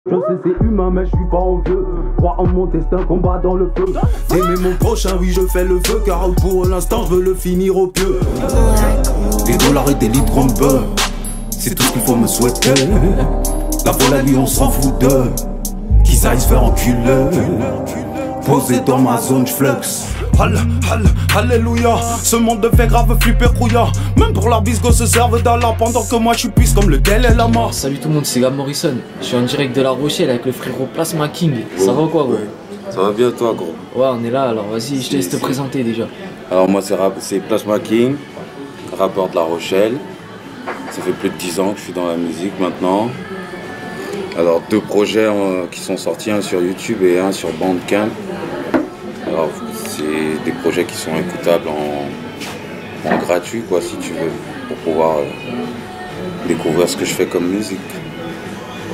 Je sais c'est humain mais je suis pas envieux. Crois en mon destin, combat dans le feu. Aimer mon prochain, oui je fais le feu. Car pour l'instant je veux le finir au pieu. Des dollars et des litres en beurre, c'est tout ce qu'il faut me souhaiter. La folle lui on s'en fout d'eux, qu'ils aillent se faire enculer. Posé dans ma zone j'flex. Alléluia, ce monde de fait grave flipper rouillard. Même pour leur bisgo se servent d'Allah, pendant que moi je suis puisse comme le Dalai Lama. Salut tout le monde, c'est Gab Morrison. Je suis en direct de La Rochelle avec le frérot Plasma King. Ça va quoi gros? Ça va bien toi gros? Ouais, on est là, alors vas-y, je te laisse te présenter déjà. Alors moi c'est Plasma King, rappeur de La Rochelle. Ça fait plus de 10 ans que je suis dans la musique maintenant. Alors 2 projets qui sont sortis, un sur YouTube et un sur Bandcamp. Alors c'est des projets qui sont écoutables en gratuit quoi si tu veux, pour pouvoir découvrir ce que je fais comme musique.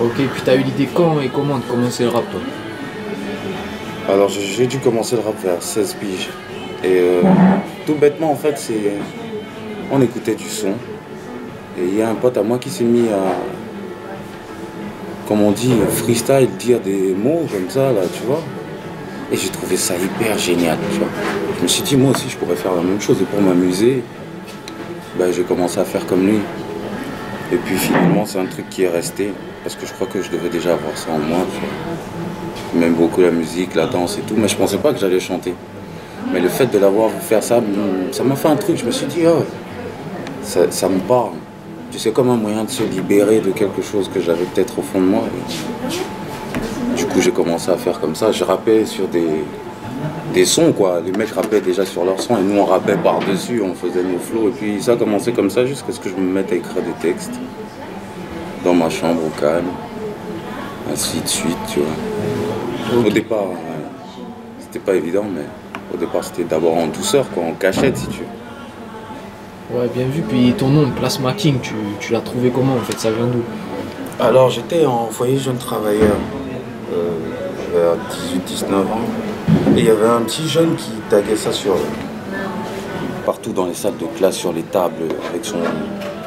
Ok, puis t'as eu l'idée quand et comment de commencer le rap toi? Alors j'ai dû commencer le rap vers 16 piges. Et tout bêtement en fait on écoutait du son. Et il y a un pote à moi qui s'est mis à, comme on dit, freestyle, dire des mots comme ça là, tu vois. Et j'ai trouvé ça hyper génial, tu vois. Je me suis dit, moi aussi, je pourrais faire la même chose. Et pour m'amuser, j'ai commencé à faire comme lui. Et puis finalement, c'est un truc qui est resté. Parce que je crois que je devais déjà avoir ça en moi, tu vois. J'aime beaucoup la musique, la danse et tout. Mais je pensais pas que j'allais chanter. Mais le fait de l'avoir vu faire ça, ça m'a fait un truc. Je me suis dit, oh, ça me parle. Tu sais, comme un moyen de se libérer de quelque chose que j'avais peut-être au fond de moi. Du coup, j'ai commencé à faire comme ça. Je rappais sur des sons, quoi. Les mecs rappaient déjà sur leurs sons et nous, on rappait par-dessus, on faisait nos flows. Et puis, ça a commencé comme ça jusqu'à ce que je me mette à écrire des textes dans ma chambre au calme, ainsi de suite, tu vois. Okay. Au départ, c'était pas évident, mais au départ, c'était d'abord en douceur, quoi, en cachette, si tu veux. Ouais, bien vu. Puis ton nom, Plasma King, tu l'as trouvé comment en fait? Ça vient d'où? Alors, j'étais en foyer jeune travailleur. Vers 18-19 ans. Et il y avait un petit jeune qui taguait ça partout dans les salles de classe, sur les tables,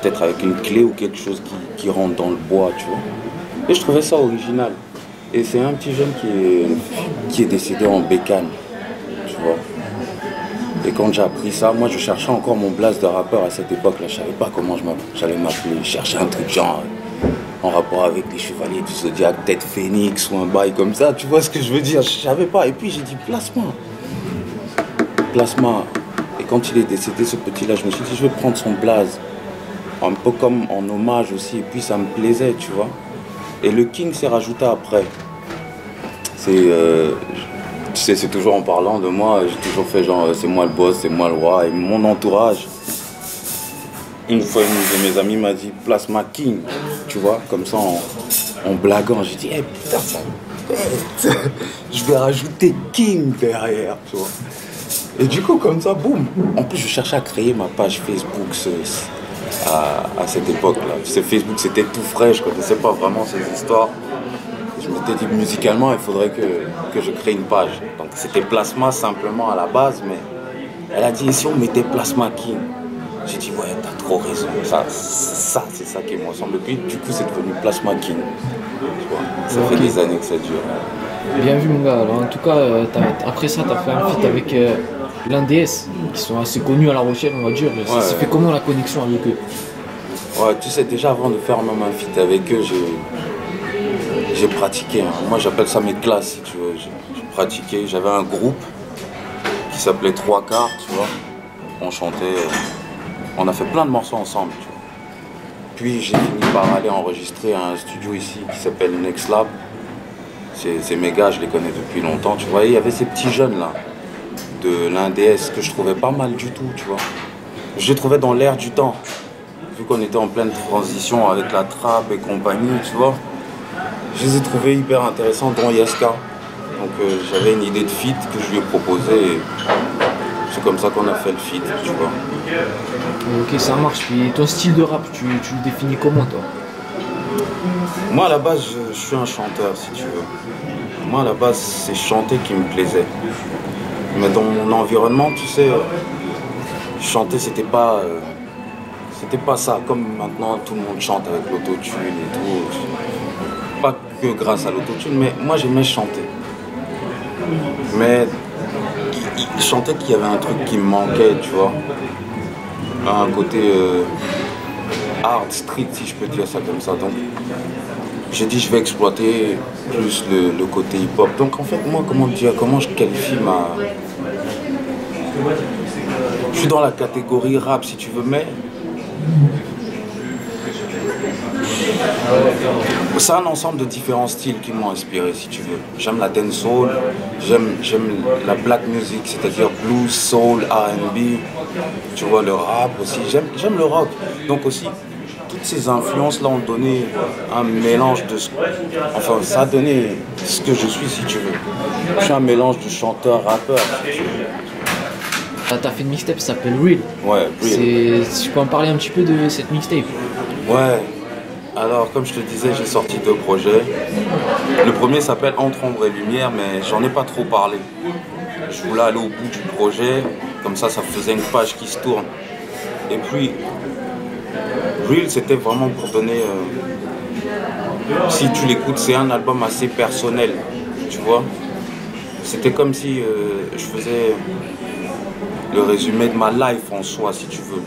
peut-être avec une clé ou quelque chose qui rentre dans le bois, tu vois. Et je trouvais ça original. Et c'est un petit jeune qui est décédé en bécane, tu vois. Et quand j'ai appris ça, moi je cherchais encore mon blaze de rappeur à cette époque-là. Je savais pas comment j'allais m'appeler. Je cherchais un truc genre en rapport avec les chevaliers du Zodiac, peut-être Phoenix ou un bail comme ça, tu vois ce que je veux dire? Je savais pas. Et puis j'ai dit Plasma. Et quand il est décédé, ce petit-là, je me suis dit, je vais prendre son blaze. Un peu comme en hommage aussi. Et puis ça me plaisait, tu vois. Et le King s'est rajouté après. Tu sais, c'est toujours en parlant de moi, j'ai toujours fait genre, c'est moi le boss, c'est moi le roi. Et mon entourage, une fois, une de mes amis m'a dit Plasma King, tu vois, comme ça en blaguant. J'ai dit, putain, je vais rajouter King derrière, tu vois. Et du coup, comme ça, boum. En plus, je cherchais à créer ma page Facebook à cette époque-là. Tu sais, Facebook, c'était tout frais, je connaissais pas vraiment ces histoires. Je m'étais dit, musicalement, il faudrait que je crée une page. Donc, c'était Plasma simplement à la base, mais elle a dit, et si on mettait Plasma King? J'ai dit, ouais, t'as trop raison. Ça c'est ça qui me ressemble. Et puis, du coup, c'est devenu Plasma King. Tu vois, ça fait des années que ça dure. Bien vu, mon gars. Alors, en tout cas, après ça, t'as fait un feat avec l'NDS, qui sont assez connus à La Rochelle, on va dire. Ça fait comment la connexion avec eux? Ouais, tu sais, déjà, avant de faire même un feat avec eux, j'ai pratiqué. Hein. Moi, j'appelle ça mes classes, si tu veux. J'ai pratiqué. J'avais un groupe qui s'appelait 3 quarts, tu vois. On chantait. On a fait plein de morceaux ensemble, tu vois. Puis j'ai fini par aller enregistrer à un studio ici qui s'appelle Next Lab. C'est mes gars, je les connais depuis longtemps, tu vois. Et il y avait ces petits jeunes là, de l'NDS, que je trouvais pas mal du tout, tu vois. Je les trouvais dans l'air du temps. Vu qu'on était en pleine transition avec la trap et compagnie, tu vois. Je les ai trouvés hyper intéressants, dont Yaska. Donc j'avais une idée de feat que je lui ai proposé. Et c'est comme ça qu'on a fait le feat, tu vois. Ok, ça marche. Puis ton style de rap, tu le définis comment, toi? Moi, à la base, je suis un chanteur, si tu veux. Moi, à la base, c'est chanter qui me plaisait. Mais dans mon environnement, tu sais, chanter, c'était pas ça. Comme maintenant, tout le monde chante avec l'autotune et tout. Pas que grâce à l'autotune, mais moi j'aimais chanter. Mais il chantait qu'il y avait un truc qui me manquait, tu vois. Un côté hard, street, si je peux dire ça comme ça. Donc j'ai dit je vais exploiter plus le côté hip-hop. Donc en fait moi comment je qualifie ma... Je suis dans la catégorie rap si tu veux, mais c'est un ensemble de différents styles qui m'ont inspiré si tu veux. J'aime la dancehall, j'aime la black music, c'est-à-dire blues, soul, R&B, tu vois, le rap aussi, j'aime le rock. Donc aussi, toutes ces influences-là ont donné un mélange de... Enfin, ça a donné ce que je suis si tu veux. Je suis un mélange de chanteur, rappeur si tu veux. T'as fait une mixtape qui s'appelle Real. Ouais, Real. Tu peux en parler un petit peu de cette mixtape? Ouais. Alors, comme je te disais, j'ai sorti 2 projets. Le premier s'appelle Entre ombre et lumière, mais j'en ai pas trop parlé. Je voulais aller au bout du projet, comme ça faisait une page qui se tourne. Et puis, Real, c'était vraiment pour donner... si tu l'écoutes, c'est un album assez personnel, tu vois. C'était comme si je faisais le résumé de ma life en soi, si tu veux.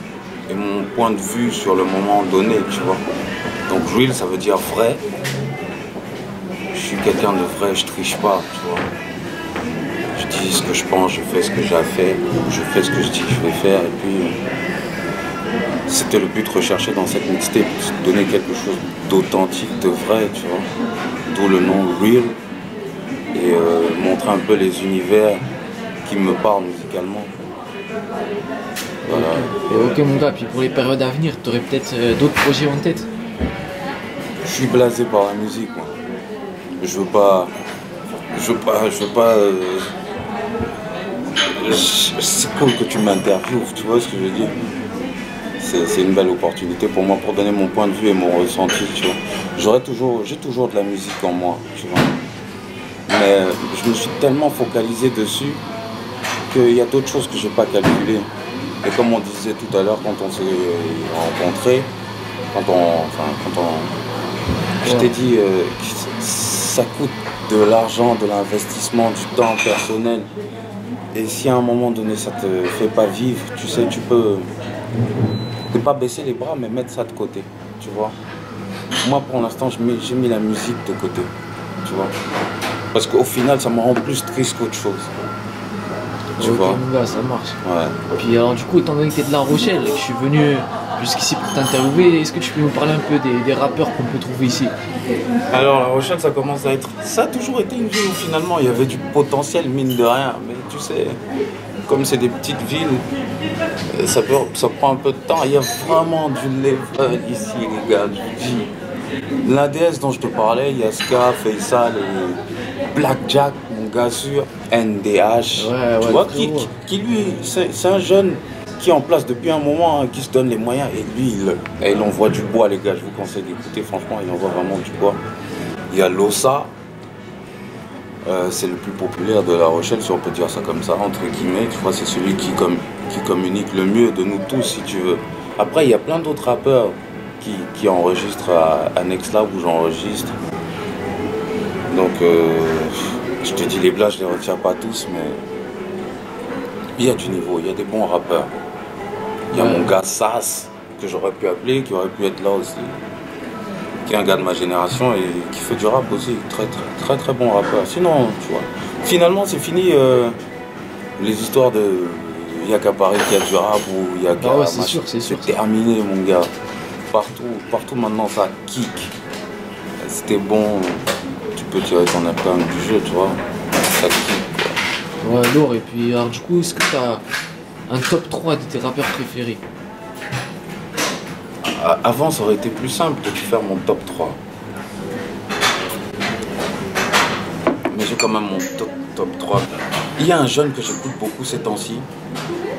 Et mon point de vue sur le moment donné, tu vois. Donc real, ça veut dire vrai. Je suis quelqu'un de vrai, je triche pas, tu vois. Je dis ce que je pense, je fais ce que j'ai à faire, je fais ce que je dis que je vais faire. Et puis, c'était le but recherché dans cette mixtape, donner quelque chose d'authentique, de vrai, tu vois. D'où le nom Real. Et montrer un peu les univers qui me parlent musicalement. Voilà. Et ok mon gars, puis pour les périodes à venir, tu aurais peut-être d'autres projets en tête? Je suis blasé par la musique, moi. Je veux pas... C'est cool que tu m'interviewes, tu vois ce que je veux dire? C'est une belle opportunité pour moi pour donner mon point de vue et mon ressenti, tu vois. J'ai toujours de la musique en moi, tu vois. Mais je me suis tellement focalisé dessus qu'il y a d'autres choses que je n'ai pas calculées. Et comme on disait tout à l'heure, quand on s'est rencontrés, je t'ai dit que ça coûte de l'argent, de l'investissement, du temps personnel. Et si à un moment donné ça te fait pas vivre, tu sais, tu peux ne pas baisser les bras, mais mettre ça de côté, tu vois. Moi, pour l'instant, j'ai mis la musique de côté, tu vois. Parce qu'au final, ça me rend plus triste qu'autre chose. Tu vois. Mon gars, ça marche. Ouais. Puis alors du coup, étant donné que tu es de La Rochelle et que je suis venu jusqu'ici pour t'interviewer, est-ce que tu peux nous parler un peu des rappeurs qu'on peut trouver ici? Alors La Rochelle, ça commence à être... Ça a toujours été une ville où finalement il y avait du potentiel, mine de rien. Mais tu sais, comme c'est des petites villes, ça prend un peu de temps. Il y a vraiment du level ici, les gars, je vous dis. L'ADS dont je te parlais, il y a Ska, Faisal et Blackjack, mon gars sûr, NDH, tu vois, qui lui, c'est un jeune qui est en place depuis un moment, hein, qui se donne les moyens, et lui, il envoie du bois, les gars, je vous conseille d'écouter, franchement, il envoie vraiment du bois. Il y a Lossa, c'est le plus populaire de La Rochelle, si on peut dire ça comme ça, entre guillemets, tu vois, c'est celui qui communique le mieux de nous tous, si tu veux. Après, il y a plein d'autres rappeurs qui enregistrent à Nextlab où j'enregistre. Donc, je te dis, les blagues, je les retiens pas tous, mais il y a du niveau, il y a des bons rappeurs. Il y a mon gars Sass, que j'aurais pu appeler, qui aurait pu être là aussi, qui est un gars de ma génération et qui fait du rap aussi, très bon rappeur. Sinon, tu vois, finalement, c'est fini les histoires de il y a qu'à Paris qu'il y a du rap ou il y a qu'à... Ah ouais, c'est sûr. C'est terminé, mon gars. Partout maintenant, ça kick. C'était bon. Tu peux tirer ton épingle du jeu, tu vois. Ça kick, quoi. Ouais, lourd. Et puis, alors du coup, est-ce que tu as un top 3 de tes rappeurs préférés? Avant, ça aurait été plus simple de faire mon top 3. Mais j'ai quand même mon top 3. Il y a un jeune que j'écoute beaucoup ces temps-ci.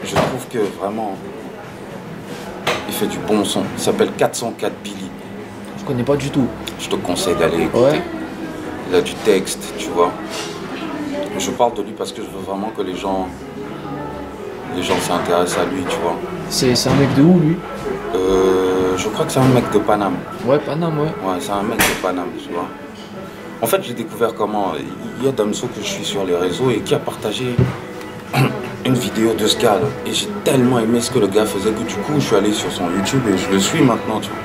Je trouve que vraiment, il fait du bon son. Il s'appelle 404 Billy. Je connais pas du tout. Je te conseille d'aller écouter. Ouais. Il a du texte, tu vois. Je parle de lui parce que je veux vraiment que les gens s'intéressent à lui, tu vois. C'est un mec de où, lui? Je crois que c'est un mec de Paname. Ouais, Paname, ouais. Ouais, c'est un mec de Paname, tu vois. En fait, j'ai découvert comment. Il y a Damso que je suis sur les réseaux et qui a partagé une vidéo de Skal. Et j'ai tellement aimé ce que le gars faisait que du coup, je suis allé sur son YouTube et je le suis maintenant, tu vois.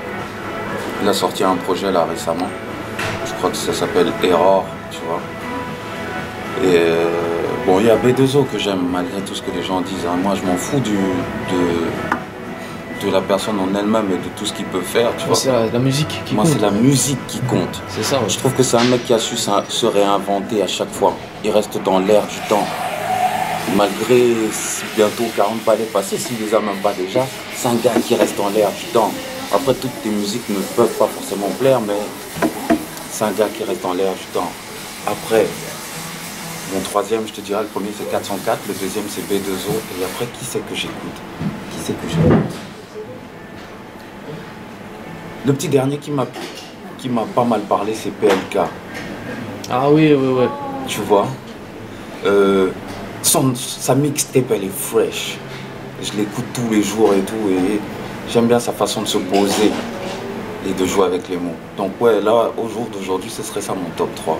Il a sorti un projet là récemment. Je crois que ça s'appelle Error, tu vois. Et bon, il y a B2O que j'aime malgré tout ce que les gens disent. Hein. Moi, je m'en fous de la personne en elle-même et de tout ce qu'il peut faire, tu vois. C'est la musique qui compte. Moi, c'est la musique qui compte. C'est ça, ouais. Je trouve que c'est un mec qui a su se réinventer à chaque fois. Il reste dans l'air du temps. Malgré bientôt 40 palais passés, s'il les a même pas déjà, c'est un gars qui reste dans l'air du temps. Après, toutes tes musiques ne peuvent pas forcément plaire, mais c'est un gars qui reste dans l'air du temps. Après, mon troisième, je te dirais, le premier c'est 404, le deuxième c'est B2O, et après, qui c'est que j'écoute? Qui c'est que j'écoute? Le petit dernier qui m'a pas mal parlé, c'est PLK. Ah oui, oui, ouais. Tu vois, sa mixtape, elle est fresh. Je l'écoute tous les jours et tout, et j'aime bien sa façon de se poser et de jouer avec les mots. Donc ouais, là, au jour d'aujourd'hui, ce serait ça mon top 3.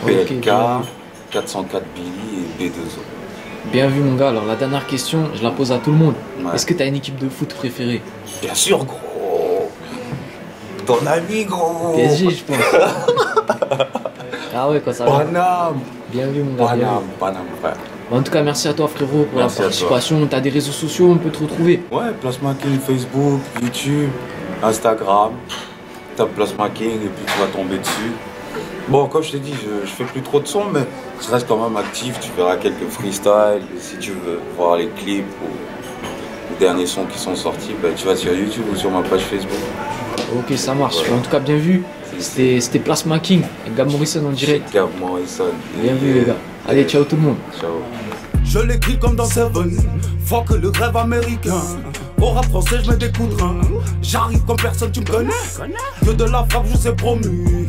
PLK, okay, 404 Billy et B2O. Bien vu mon gars, alors la dernière question, je la pose à tout le monde. Ouais. Est-ce que tu as une équipe de foot préférée? Bien sûr, gros. Ton ami, gros. PSG, je pense. Ah ouais, quand ça va. Paname. Bien vu mon gars. Paname, frère. En tout cas, merci à toi frérot pour la participation. Tu as des réseaux sociaux, on peut te retrouver? Ouais, Plasma King, Facebook, YouTube, Instagram. Tape Plasma King et puis tu vas tomber dessus. Bon, comme je t'ai dit, je fais plus trop de sons, mais je reste quand même actif. Tu verras quelques freestyles. Et si tu veux voir les clips ou les derniers sons qui sont sortis, ben, tu vas sur YouTube ou sur ma page Facebook. Ok, ça marche. Ouais. En tout cas, bien vu. C'était Plasma King et Gab Morrison en direct. Gab Morrison. Bien vu les gars. Allez, ciao tout le monde. Ciao. Je l'écris comme dans Seven. Fuck le rêve américain. Au rap français, je mets des coups de rein. J'arrive comme personne, tu me connais. Que de la frappe, je sais promu.